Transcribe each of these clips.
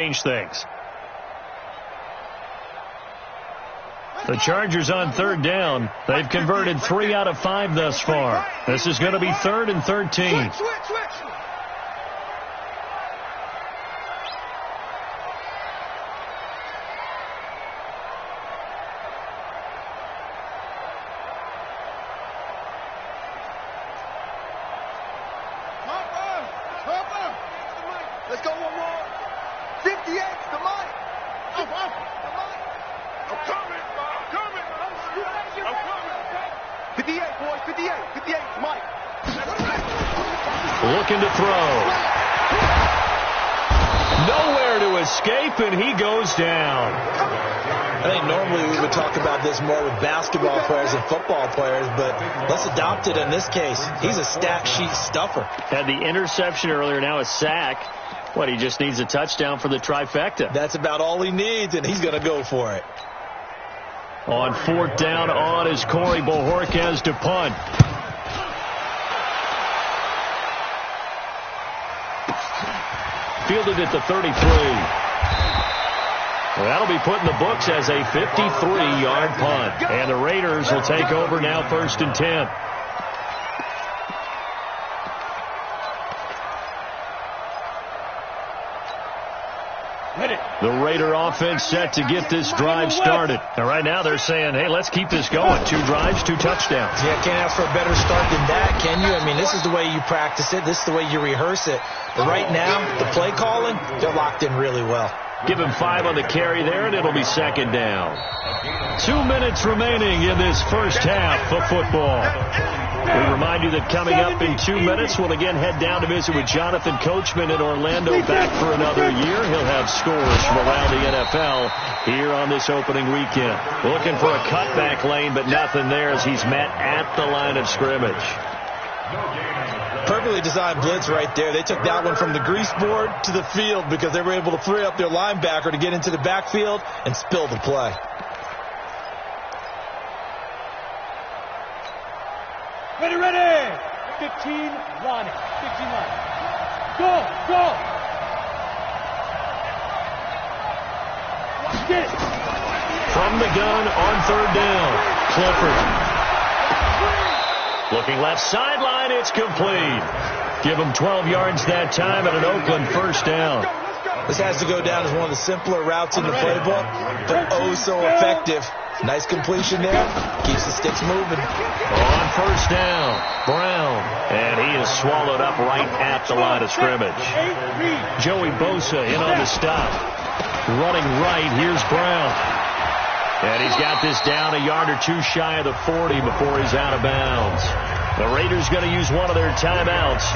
change things. The Chargers on third down. They've converted 3 out of 5 thus far. This is going to be 3rd and 13. Let's go one more. 58, the mic. I'm coming. 58, boys, 58, Mike. Looking to throw. Nowhere to escape, and he goes down. I think normally we would talk about this more with basketball players and football players, but let's adopt it in this case. He's a stat sheet stuffer. Had the interception earlier, now a sack. What, he just needs a touchdown for the trifecta. That's about all he needs, and he's going to go for it. On 4th down on is Corey Bojorquez to punt. Fielded at the 33. Well, that'll be put in the books as a 53-yard punt. And the Raiders will take over now 1st and 10. The Raider offense set to get this drive started. And right now they're saying, hey, let's keep this going. 2 drives, 2 touchdowns. Yeah, can't ask for a better start than that, can you? I mean, this is the way you practice it. This is the way you rehearse it. But right now, the play calling, they're locked in really well. Give him 5 on the carry there, and it'll be 2nd down. 2 minutes remaining in this first half of football. We remind you that coming up in 2 minutes, we'll again head down to visit with Jonathan Coachman in Orlando, back for another year. He'll have scores from around the NFL here on this opening weekend. Looking for a cutback lane, but nothing there as he's met at the line of scrimmage. Perfectly designed blitz right there. They took that one from the grease board to the field because they were able to free up their linebacker to get into the backfield and spill the play. Ready. 15 line. Go. Get it. From the gun on 3rd down, Clifford. Looking left sideline, it's complete. Give him 12 yards that time at an Oakland 1st down. This has to go down as one of the simpler routes in the playbook, but oh so effective. Nice completion there. Keeps the sticks moving. On 1st down, Brown. And he is swallowed up right at the line of scrimmage. Joey Bosa in on the stop. Running right, here's Brown. And he's got this down a yard or 2 shy of the 40 before he's out of bounds. The Raiders going to use one of their timeouts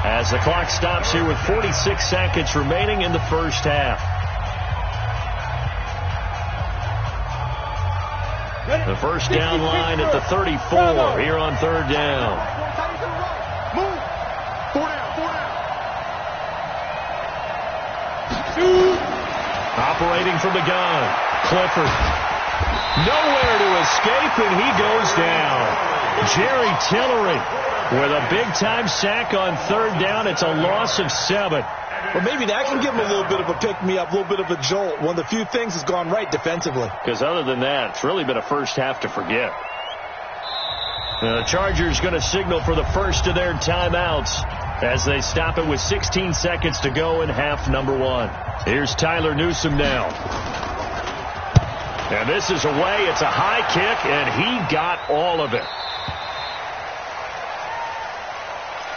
as the clock stops here with 46 seconds remaining in the first half. The first down line at the 34 here on 3rd down. Move. 4 down. Operating from the gun, Clifford. Nowhere to escape, and he goes down. Jerry Tillery with a big-time sack on 3rd down. It's a loss of 7. Well, maybe that can give him a little bit of a pick-me-up, a little bit of a jolt. One of the few things has gone right defensively. Because other than that, it's really been a first half to forget. The Chargers going to signal for the first of their timeouts as they stop it with 16 seconds to go in half number 1. Here's Tyler Newsome now. And this is away. It's a high kick, and he got all of it.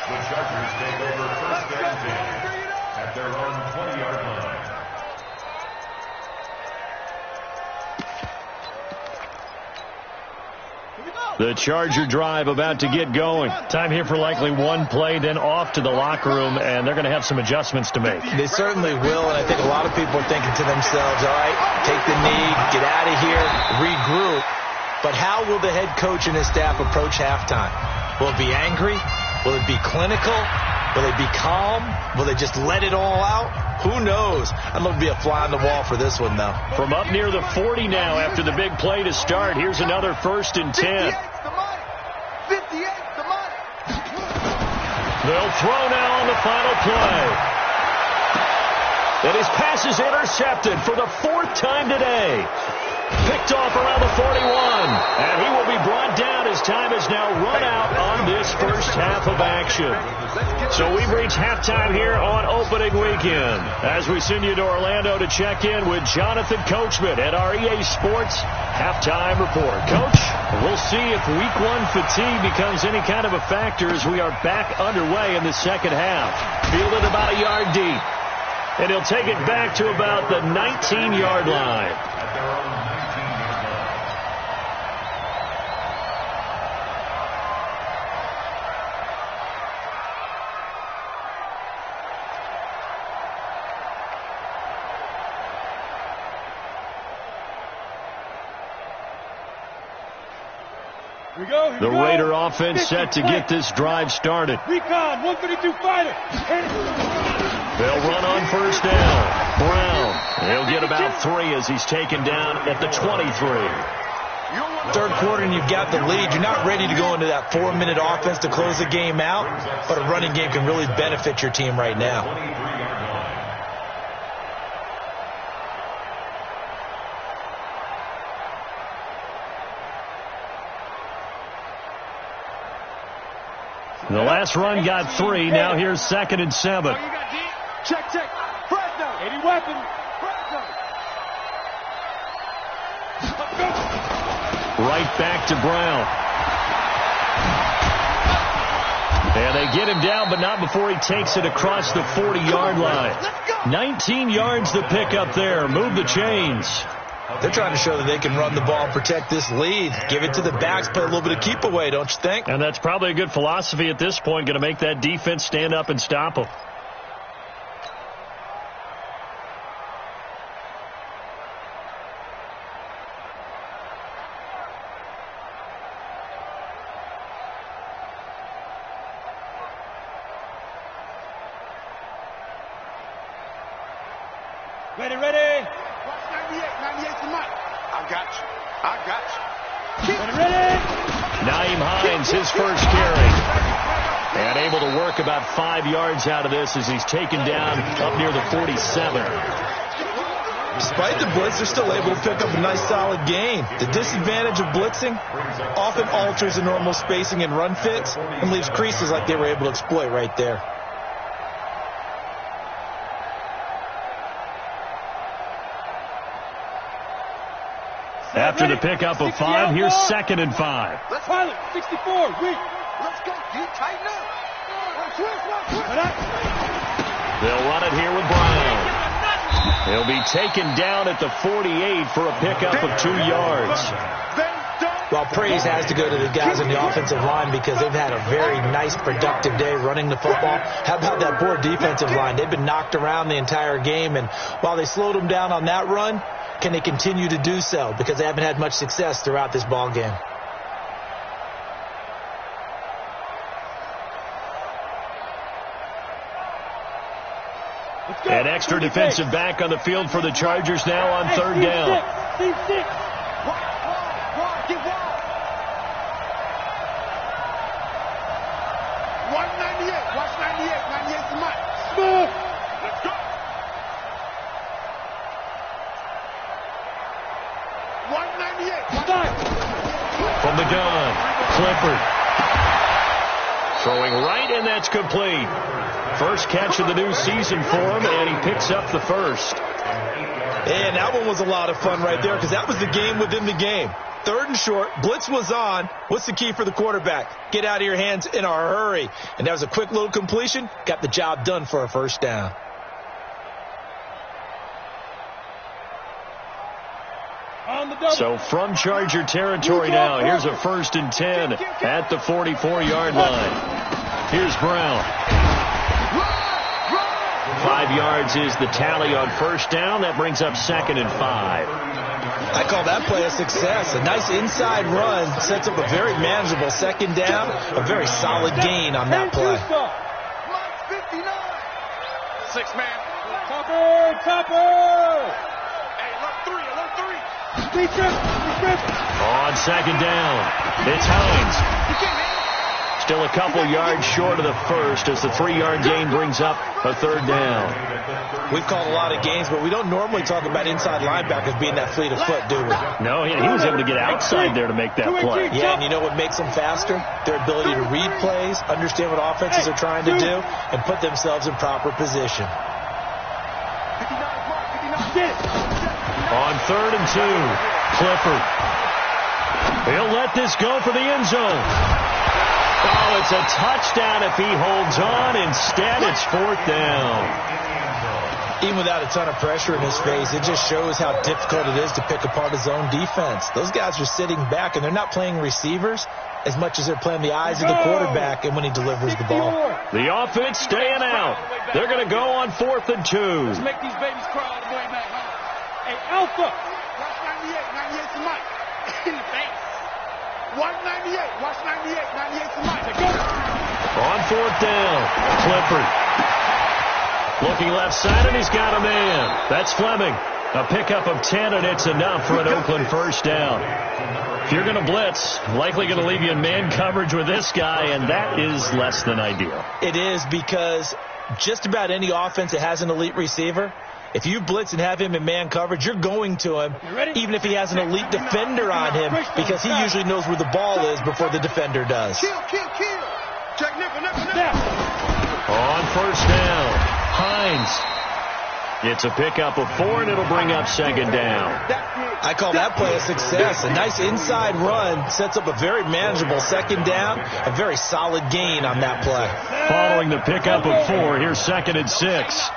The Chargers take over 1st and 10 at their own 20-yard line. The Charger drive about to get going. Time here for likely one play, then off to the locker room, and they're going to have some adjustments to make. They certainly will, and I think a lot of people are thinking to themselves, all right, take the knee, get out of here, regroup. But how will the head coach and his staff approach halftime? Will it be angry? Will it be clinical? Will they be calm? Will they just let it all out? Who knows? I'm going to be a fly on the wall for this one, though. From up near the 40 now after the big play to start. Here's another 1st and 10. 58, the money. They'll throw now on the final play. And his pass is intercepted for the 4th time today. Picked off around the 41. And he will be brought down as time is now run out on this first half of action. So we've reached halftime here on opening weekend. As we send you to Orlando to check in with Jonathan Coachman at our EA Sports Halftime Report. Coach, we'll see if Week 1 fatigue becomes any kind of a factor as we are back underway in the second half. Fielded about a yard deep. And he'll take it back to about the 19-yard line. At their own 19-yard line. Here we go. The Raider offense set to get this drive started. Recon, 132 fighter. They'll run on first down. Brown, he'll get about 3 as he's taken down at the 23. Third quarter and you've got the lead. You're not ready to go into that 4-minute offense to close the game out, but a running game can really benefit your team right now. 23-yard line. The last run got 3. Now here's 2nd and 7. Check. Fresno. 80 weapon. Fresno. Right back to Brown. And they get him down, but not before he takes it across the 40-yard line. 19 yards to pick up there. Move the chains. They're trying to show that they can run the ball and protect this lead. Give it to the backs, play a little bit of keep away, don't you think? And that's probably a good philosophy at this point, going to make that defense stand up and stop them. Ready. 98 to Mike. I got you. Ready. Naeem Hines, his first carry. And able to work about 5 yards out of this as he's taken down up near the 47. Despite the blitz, they're still able to pick up a nice solid gain. The disadvantage of blitzing often alters the normal spacing and run fits and leaves creases like they were able to exploit right there. After the pickup of 5, here's 2nd and 5. Pilot, 64, weak. Let's go, D. Tighten up. They'll run it here with Brown. He'll be taken down at the 48 for a pickup of 2 yards. Well, praise has to go to the guys on the offensive line because they've had a very nice, productive day running the football. How about that poor defensive line? They've been knocked around the entire game, and while they slowed them down on that run, can they continue to do so? Because they haven't had much success throughout this ball game. An extra defensive back on the field for the Chargers now on 3rd down. Team 6. Get wide. 198. Watch 98. 98 to Mike. Smooth. Let's go. 198. Start. From the gun, Clifford. Throwing right, and that's complete. First catch of the new season for him, and he picks up the first. And that one was a lot of fun right there because that was the game within the game. 3rd and short, blitz was on. What's the key for the quarterback? Get out of your hands in a hurry. And that was a quick little completion. Got the job done for a first down. So from Charger territory now, here's a 1st and 10 at the 44-yard line. Here's Brown. 5 yards is the tally on first down. That brings up 2nd and 5. I call that play a success. A nice inside run sets up a very manageable 2nd down. A very solid gain on that play. Mike 59. 6-man. Topper. Hey, alert 3. On 2nd down, it's Hines. Still a couple yards short of the first as the 3-yard gain brings up a third down. We've called a lot of games, but we don't normally talk about inside linebackers being that fleet of foot, do we? No, he was able to get outside there to make that play. Yeah, and you know what makes them faster? Their ability to read plays, understand what offenses are trying to do, and put themselves in proper position. On 3rd and 2, Clifford. He'll let this go for the end zone. Oh, it's a touchdown if he holds on. Instead, it's 4th down. Even without a ton of pressure in his face, it just shows how difficult it is to pick apart his own defense. Those guys are sitting back, and they're not playing receivers as much as they're playing the eyes of the quarterback and when he delivers the ball. The offense staying out. They're going to go on 4th and 2. Let's make these babies cry all the way back home. Hey, Alpha. Watch 98. 98 to Mike. In the face. Watch 98. Watch 98. 98 to Mike. Go. On 4th down, Clifford. Looking left side, and he's got a man. That's Fleming. A pickup of 10, and it's enough for an Oakland first down. If you're going to blitz, likely going to leave you in man coverage with this guy, and that is less than ideal. It is, because just about any offense that has an elite receiver, if you blitz and have him in man coverage, you're going to him, even if he has an elite defender on him, because he usually knows where the ball is before the defender does. Kill. Check nickel. On 1st down, Hines. It's a pickup of 4, and it'll bring up 2nd down. I call that play a success. A nice inside run sets up a very manageable 2nd down, a very solid gain on that play. Following the pickup of 4, here's 2nd and 6.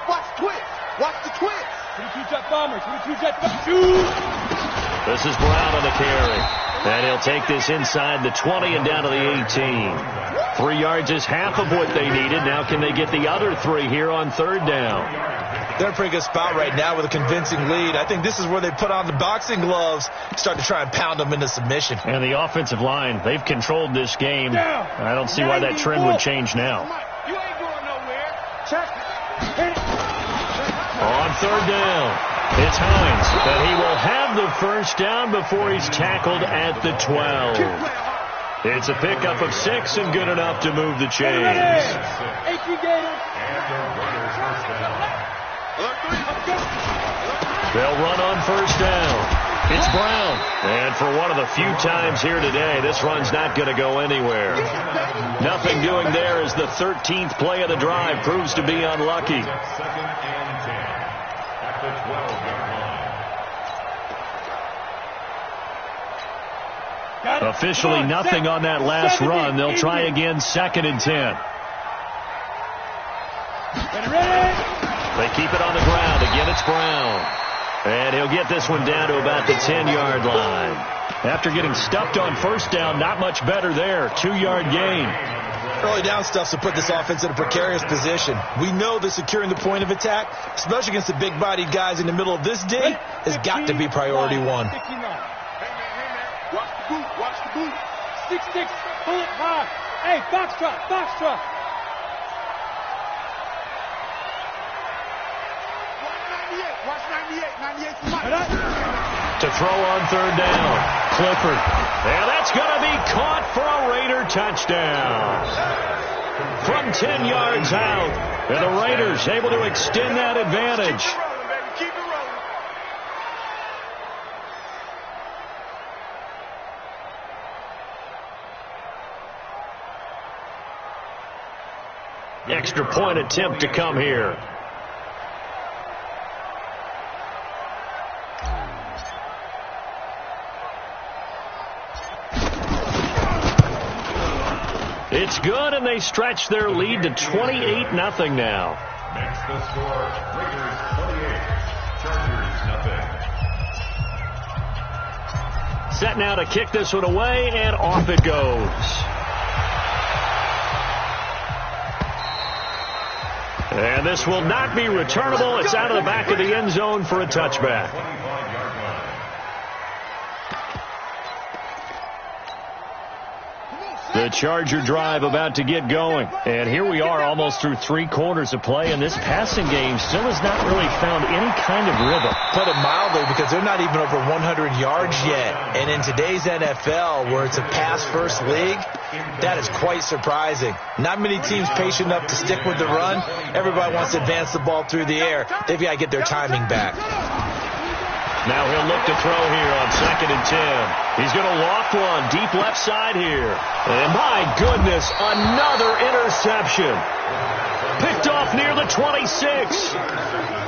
Watch twist. Watch the twist. 22 jet bombers. 22 jet bombers. This is Brown on the carry. And he'll take this inside the 20 and down to the 18. 3 yards is half of what they needed. Now can they get the other 3 here on 3rd down? They're in a pretty good spot right now with a convincing lead. I think this is where they put on the boxing gloves, start to try and pound them into submission. And the offensive line, they've controlled this game. I don't see why that trend would change now. You ain't going nowhere. Check. On 3rd down, it's Hines, but he will have the first down before he's tackled at the 12. It's a pickup of 6 and good enough to move the chains. They'll run on 1st down. It's Brown. And for one of the few times here today, this run's not going to go anywhere. Nothing doing there as the 13th play of the drive proves to be unlucky. Officially nothing on that last run. They'll try again 2nd and 10. They keep it on the ground. Again, it's Brown. And he'll get this one down to about the 10-yard line. After getting stuffed on 1st down, not much better there. 2-yard gain. Early down stuff to put this offense in a precarious position. We know that securing the point of attack, especially against the big-bodied guys in the middle of this day, has got to be priority 1. Watch the boot. 6-6. Pull it high. Hey, box truck. Watch 98 to Mike. To throw on 3rd down, Clifford. And that's going to be caught for a Raider touchdown. From 10 yards out, and the Raiders able to extend that advantage. Keep it rolling. Extra point attempt to come here. It's good, and they stretch their lead to 28-0 now. Next the score, Raiders 28, Chargers 0. Set now to kick this one away, and off it goes. And this will not be returnable. It's out of the back of the end zone for a touchback. 25-yard line. Come on, The Charger drive about to get going. And here we are almost through 3 quarters of play, and this passing game still has not really found any kind of rhythm. Put it mildly, because they're not even over 100 yards yet. And in today's NFL, where it's a pass-first league, that is quite surprising. Not many teams patient enough to stick with the run. Everybody wants to advance the ball through the air. They've got to get their timing back. Now he'll look to throw here on 2nd and 10. He's going to loft one deep left side here. And my goodness, another interception. Picked off near the 26.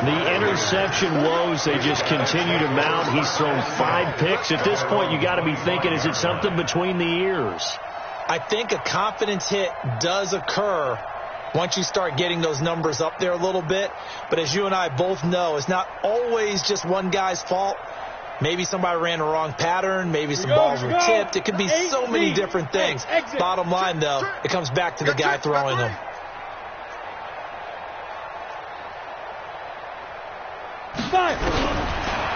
The interception woes, they just continue to mount. He's thrown 5 picks. At this point, you got to be thinking, is it something between the ears? I think a confidence hit does occur once you start getting those numbers up there a little bit. But as you and I both know, it's not always just one guy's fault. Maybe somebody ran the wrong pattern. Maybe some balls were tipped. It could be so many different things. Bottom line, though, it comes back to the guy throwing them.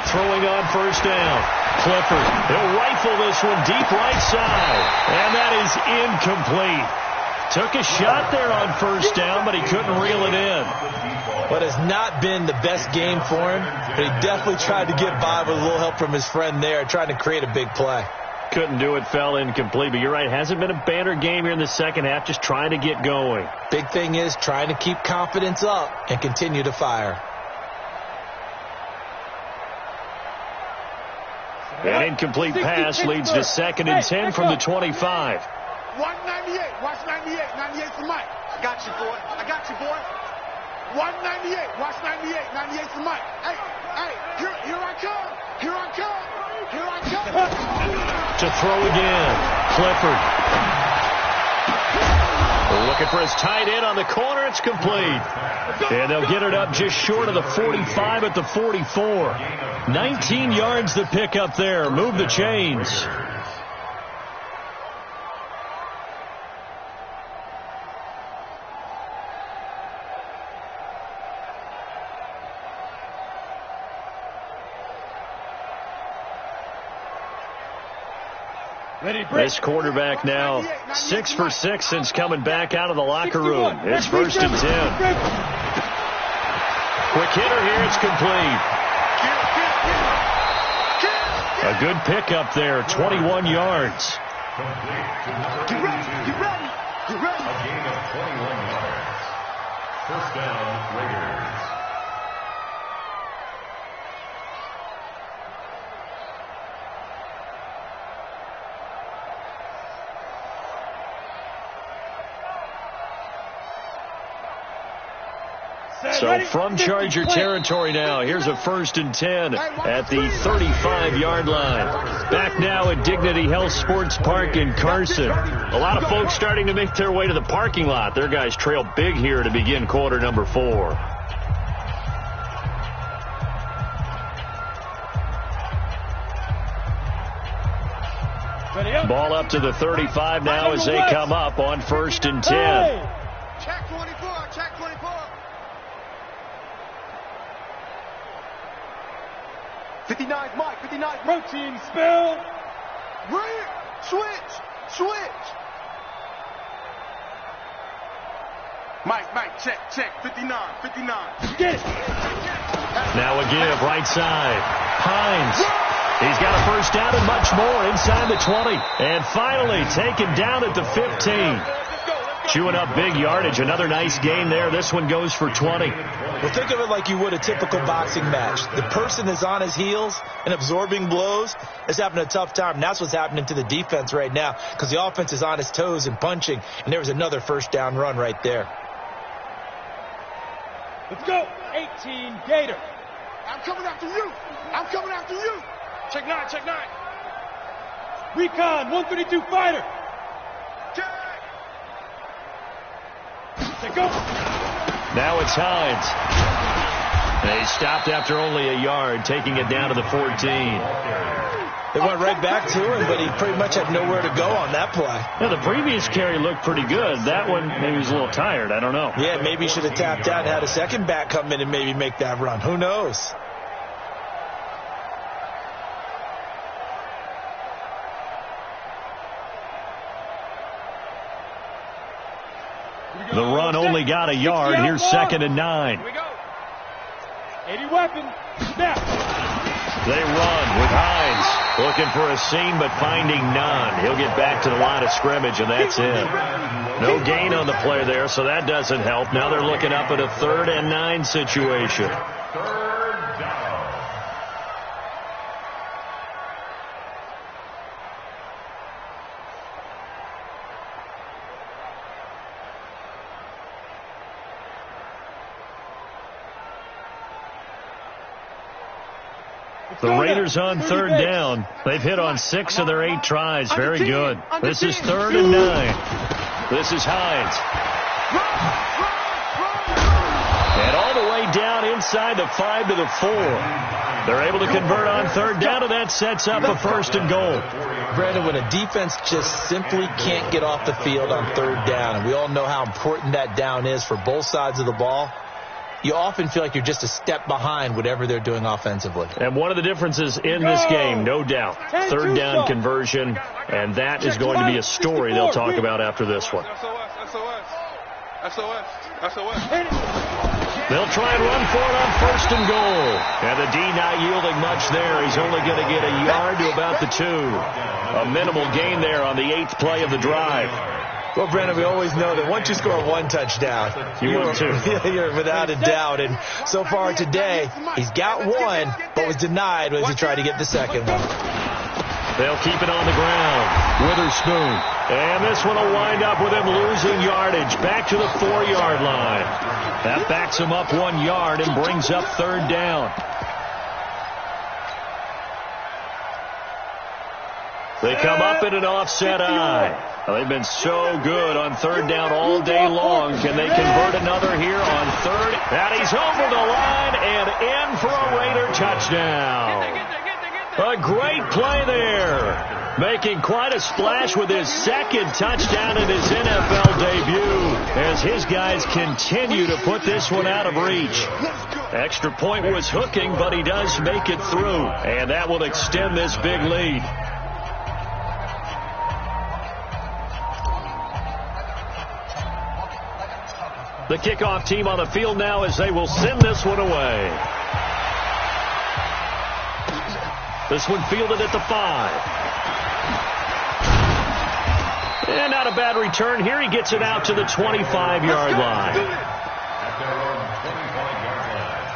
Throwing on 1st down. Clifford, he'll rifle this one deep right side. And that is incomplete. Took a shot there on 1st down, but he couldn't reel it in. What has not been the best game for him, but he definitely tried to get by with a little help from his friend there, trying to create a big play. Couldn't do it, fell incomplete. But you're right, hasn't been a banner game here in the second half, just trying to get going. Big thing is trying to keep confidence up and continue to fire. An incomplete pass leads to 2nd and 10 from the 25. 198. Watch 98. 98 for Mike. I got you, boy. I got you, boy. 198. Watch 98. 98 for Mike. Hey, here I come. Here I come. Here I come. To throw again. Clifford. Looking for his tight end on the corner. It's complete. And they'll get it up just short of the 45 at the 44. 19 yards to pick up there. Move the chains. This quarterback now 6 for 6 since coming back out of the locker room. It's 1st and 10. Quick hitter here. It's complete. A good pickup there. 21 yards. Get ready. Get ready. Get ready. A gain of 21 yards. 1st down, Raiders. So from Charger territory now, here's a 1st and 10 at the 35-yard line. Back now at Dignity Health Sports Park in Carson. A lot of folks starting to make their way to the parking lot. Their guys trail big here to begin quarter number 4. Ball up to the 35 now as they come up on 1st and 10. Check 24. Check 24. 59, Mike, 59. Protein spill. Bring it. Switch. Mike, check. 59. Get it. Now a give right side. Hines. He's got a 1st down and much more inside the 20. And finally taken down at the 15. Chewing up big yardage. Another nice gain there. This one goes for 20. Well, think of it like you would a typical boxing match. The person is on his heels and absorbing blows is having a tough time. And that's what's happening to the defense right now, because the offense is on his toes and punching. And there was another 1st down run right there. Let's go. 18 Gator. I'm coming after you. Check 9. Recon 132 fighter. Go. Now it's Hines. They stopped after only a yard, taking it down to the 14. They went right back to him, but he pretty much had nowhere to go on that play. Yeah, the previous carry looked pretty good. That one, maybe he was a little tired. I don't know. Yeah, maybe he should have tapped out and had a second back come in and maybe make that run. Who knows? The run only got a yard. Here's 2nd and 9. Here we go. 80 weapon. Snap. They run with Hines. Looking for a seam, but finding none. He'll get back to the line of scrimmage, and that's it. No gain on the play there, so that doesn't help. Now they're looking up at a 3rd and 9 situation. The Raiders on 3rd down. They've hit on 6 of their 8 tries. Very good. This is 3rd and 9. This is Hines. And all the way down inside the 5 to the 4. They're able to convert on 3rd down, and that sets up a 1st and goal. Brandon, when a defense just simply can't get off the field on 3rd down, and we all know how important that down is for both sides of the ball, you often feel like you're just a step behind whatever they're doing offensively. And one of the differences in this game, no doubt, 3rd down conversion, and that is going to be a story they'll talk about after this one. They'll try and run for it on 1st and goal. And the D not yielding much there. He's only going to get a yard to about the 2. A minimal gain there on the 8th play of the drive. Well, Brandon, we always know that once you score 1 touchdown, you're without a doubt. And so far today, he's got 1, but was denied as he tried to get the 2nd one. They'll keep it on the ground. Witherspoon. And this one will wind up with him losing yardage back to the 4-yard line. That backs him up 1 yard and brings up 3rd down. They come up in an offset eye. Well, they've been so good on 3rd down all day long. Can they convert another here on 3rd? And he's over the line and in for a Raider touchdown. A great play there. Making quite a splash with his 2nd touchdown in his NFL debut as his guys continue to put this one out of reach. Extra point was hooking, but he does make it through. And that will extend this big lead. The kickoff team on the field now as they will send this one away. This one fielded at the 5. And not a bad return here. He gets it out to the 25-yard line. At their own 25-yard line.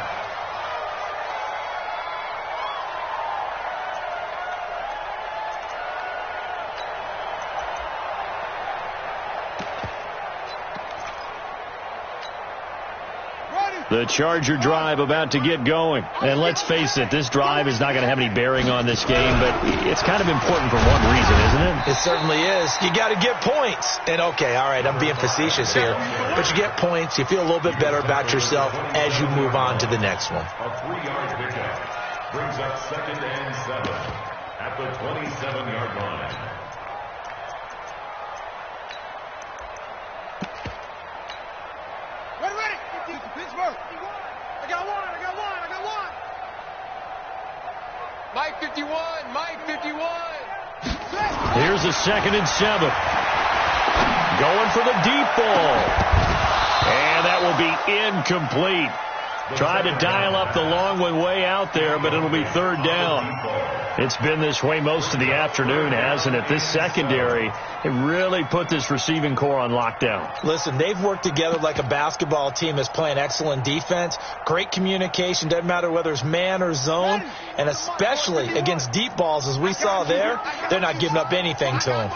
The Charger drive about to get going. And let's face it, this drive is not going to have any bearing on this game, but it's kind of important for one reason, isn't it? It certainly is. You got to get points. And okay, all right, I'm being facetious here, but you get points, you feel a little bit better about yourself as you move on to the next one. A 3-yard pickup brings up 2nd and 7 at the 27-yard line. Ready. Pittsburgh. I got one. Mike 51. Here's a 2nd and 7. Going for the deep ball. And that will be incomplete. Tried to dial up the long one way out there, but it'll be 3rd down. It's been this way most of the afternoon, hasn't it? This secondary, it really put this receiving core on lockdown. Listen, they've worked together like a basketball team that's playing excellent defense. Great communication, doesn't matter whether it's man or zone, and especially against deep balls, as we saw there, they're not giving up anything to them.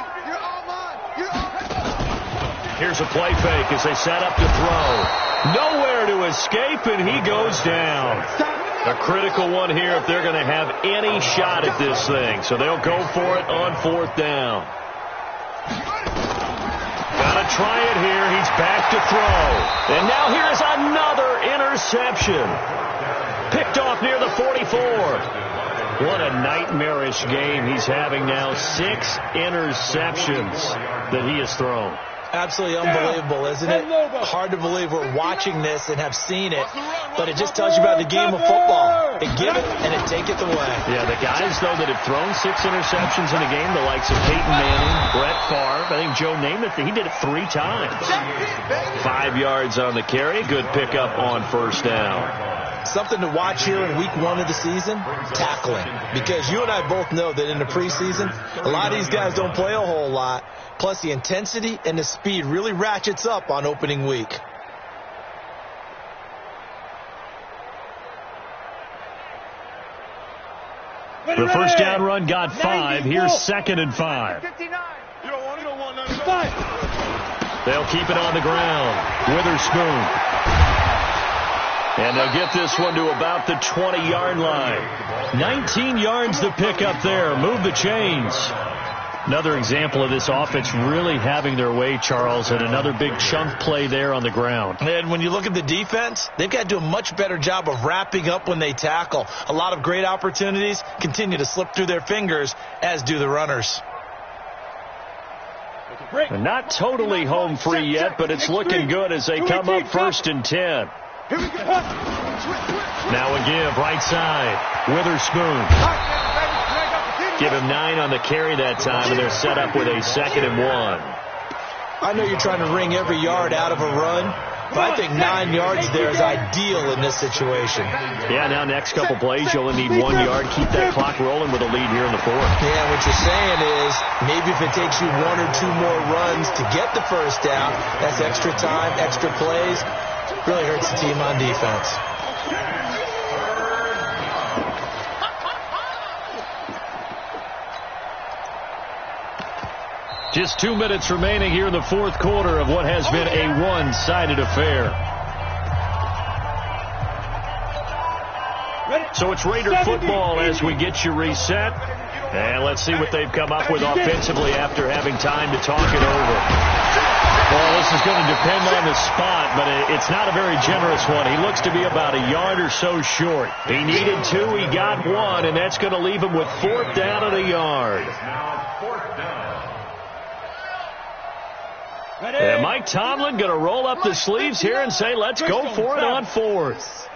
Here's a play fake as they set up to throw. Nowhere to escape, and he goes down. A critical one here if they're going to have any shot at this thing. So they'll go for it on 4th down. Got to try it here. He's back to throw. And now here's another interception. Picked off near the 44. What a nightmarish game he's having now. 6 interceptions that he has thrown. Absolutely unbelievable, isn't it? Hard to believe we're watching this and have seen it, but it just tells you about the game of football. They give it and they take it away. Yeah, the guys, though, that have thrown 6 interceptions in a game, the likes of Peyton Manning, Brett Favre, I think Joe Namath, he did it 3 times. 5 yards on the carry, good pickup on first down. Something to watch here in week 1 of the season, tackling. Because you and I both know that in the preseason, a lot of these guys don't play a whole lot. Plus, the intensity and the speed really ratchets up on opening week. The first down run got 5. Here's 2nd and 5. They'll keep it on the ground. Witherspoon. And they'll get this one to about the 20-yard line. 19 yards to pick up there. Move the chains. Another example of this offense really having their way, Charles, and another big chunk play there on the ground. And when you look at the defense, they've got to do a much better job of wrapping up when they tackle. A lot of great opportunities continue to slip through their fingers, as do the runners. And not totally home free yet, but it's looking good as they come up 1st and 10. Now a give, right side. Witherspoon. Give him 9 on the carry that time, and they're set up with a 2nd and 1. I know you're trying to wring every yard out of a run, but I think 9 yards there is ideal in this situation. Yeah, now next couple plays, you'll only need 1 yard. Keep that clock rolling with a lead here in the 4th. Yeah, what you're saying is maybe if it takes you 1 or 2 more runs to get the first down, that's extra time, extra plays. Really hurts the team on defense. Just 2 minutes remaining here in the 4th quarter of what has been a one-sided affair. So it's Raider football as we get you reset. And let's see what they've come up with offensively after having time to talk it over. Well, this is going to depend on the spot, but it's not a very generous one. He looks to be about a yard or so short. He needed 2, he got 1, and that's going to leave him with 4th down and a yard. And Mike Tomlin going to roll up the sleeves here and say, let's go for it on 4th.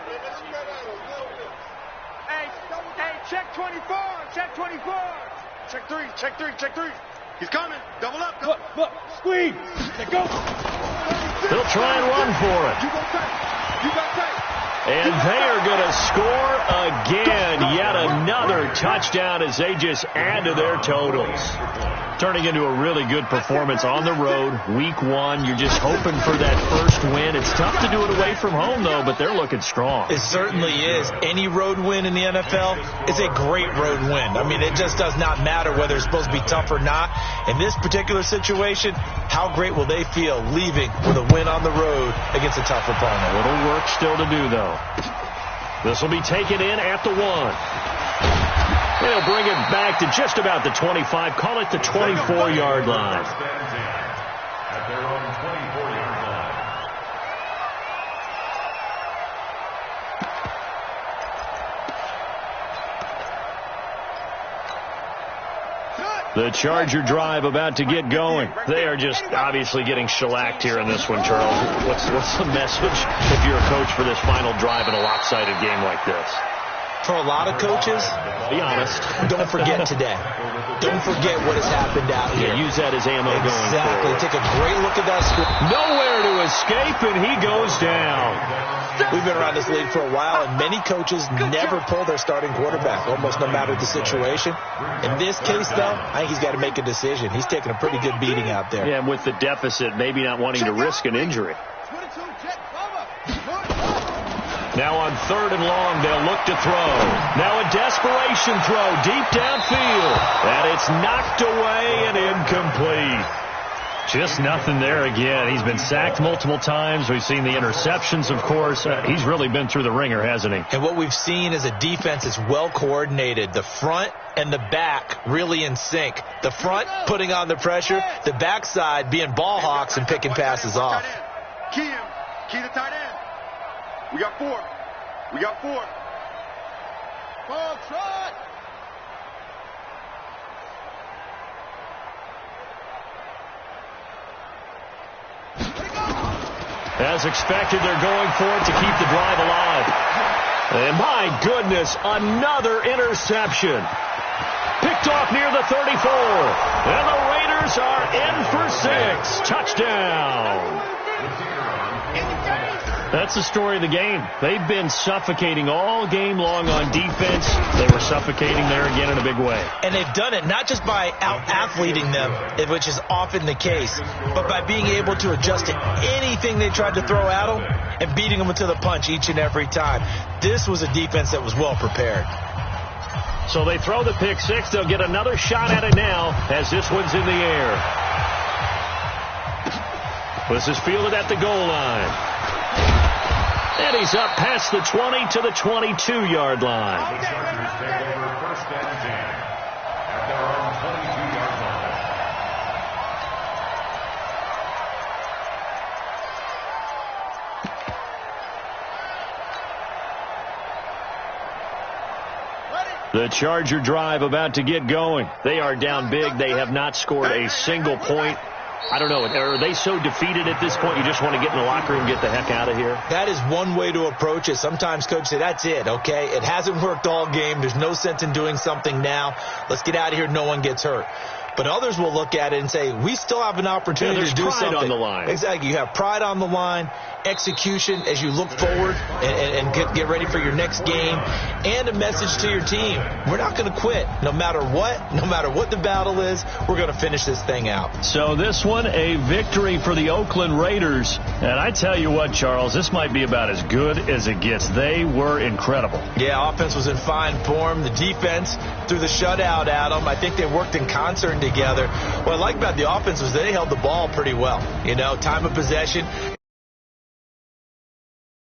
Hey, check 24, check 24. Check 3, check 3, check 3. He's coming. Double up. Look, squeeze. Let go. They'll try and run for it. You go tight. You got tight. And they are going to score again. Yet another touchdown as they just add to their totals. Turning into a really good performance on the road. Week 1, you're just hoping for that first win. It's tough to do it away from home, though, but they're looking strong. It certainly is. Any road win in the NFL is a great road win. I mean, it just does not matter whether it's supposed to be tough or not. In this particular situation, how great will they feel leaving with a win on the road against a tough opponent? A little work still to do, though. This will be taken in at the 1. They'll bring it back to just about the 25. Call it the 24-yard line. At their own 24-yard line. The Charger drive about to get going. They are just obviously getting shellacked here in this one, Charles. What's the message if you're a coach for this final drive in a lopsided game like this? For a lot of coaches, be honest, don't forget today. Don't forget what has happened out here. Yeah, use that as ammo going forward. Exactly. Take a great look at that score. Nowhere to escape, and he goes down. We've been around this league for a while, and many coaches never pull their starting quarterback, almost no matter the situation. In this case, though, I think he's got to make a decision. He's taking a pretty good beating out there. Yeah, and with the deficit, maybe not wanting to risk an injury. Now on 3rd and long, they'll look to throw. Now a desperation throw deep downfield. And it's knocked away and incomplete. Just nothing there again. He's been sacked multiple times. We've seen the interceptions, of course. He's really been through the ringer, hasn't he? And what we've seen is a defense that's well coordinated. The front and the back really in sync. The front putting on the pressure. The backside being ball hawks and picking passes off. Key him. Key the tight end. We got 4. We got 4. Ball trot. As expected, they're going for it to keep the drive alive. And my goodness, another interception. Picked off near the 34. And the Raiders are in for 6. Touchdown. That's the story of the game. They've been suffocating all game long on defense. They were suffocating there again in a big way. And they've done it not just by out-athleting them, which is often the case, but by being able to adjust to anything they tried to throw at them and beating them to the punch each and every time. This was a defense that was well prepared. So they throw the pick six. They'll get another shot at it now as this one's in the air. This is fielded at the goal line. And he's up past the 20 to the 22-yard line. The Chargers take over first and 10 at their own 22-yard line. The Charger drive about to get going. They are down big. They have not scored a single point. I don't know. Are they so defeated at this point you just want to get in the locker room and get the heck out of here? That is one way to approach it. Sometimes coaches say, that's it, okay? It hasn't worked all game. There's no sense in doing something now. Let's get out of here. No one gets hurt. But others will look at it and say, we still have an opportunity to do something. Pride on the line. Exactly. You have pride on the line, execution as you look forward and get ready for your next game, and a message to your team. We're not going to quit. No matter what the battle is, we're going to finish this thing out. So this one, a victory for the Oakland Raiders. And I tell you what, Charles, this might be about as good as it gets. They were incredible. Yeah, offense was in fine form. The defense threw the shutout at them. I think they worked in concert together. What I like about the offense was they held the ball pretty well. You know, time of possession,